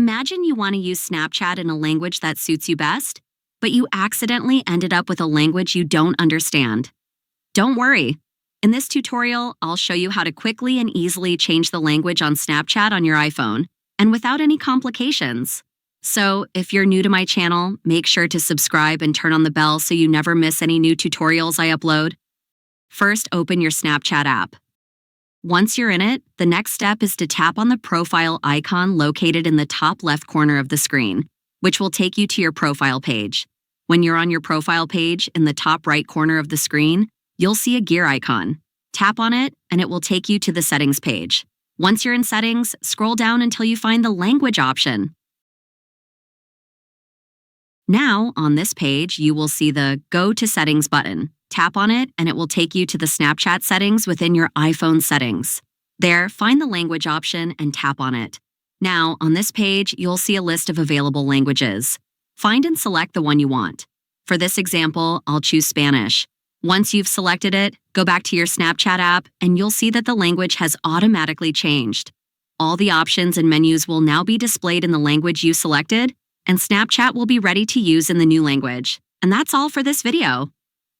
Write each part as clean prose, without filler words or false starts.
Imagine you want to use Snapchat in a language that suits you best, but you accidentally ended up with a language you don't understand. Don't worry. In this tutorial, I'll show you how to quickly and easily change the language on Snapchat on your iPhone, and without any complications. So, if you're new to my channel, make sure to subscribe and turn on the bell so you never miss any new tutorials I upload. First, open your Snapchat app. Once you're in it, the next step is to tap on the profile icon located in the top left corner of the screen, which will take you to your profile page. When you're on your profile page, in the top right corner of the screen, you'll see a gear icon. Tap on it, and it will take you to the settings page. Once you're in settings, scroll down until you find the language option. Now, on this page, you will see the Go to Settings button. Tap on it, and it will take you to the Snapchat settings within your iPhone settings. There, find the language option and tap on it. Now, on this page, you'll see a list of available languages. Find and select the one you want. For this example, I'll choose Spanish. Once you've selected it, go back to your Snapchat app, and you'll see that the language has automatically changed. All the options and menus will now be displayed in the language you selected, and Snapchat will be ready to use in the new language. And that's all for this video.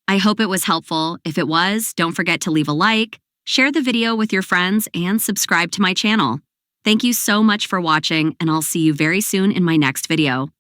I hope it was helpful. If it was, don't forget to leave a like, share the video with your friends, and subscribe to my channel. Thank you so much for watching, and I'll see you very soon in my next video.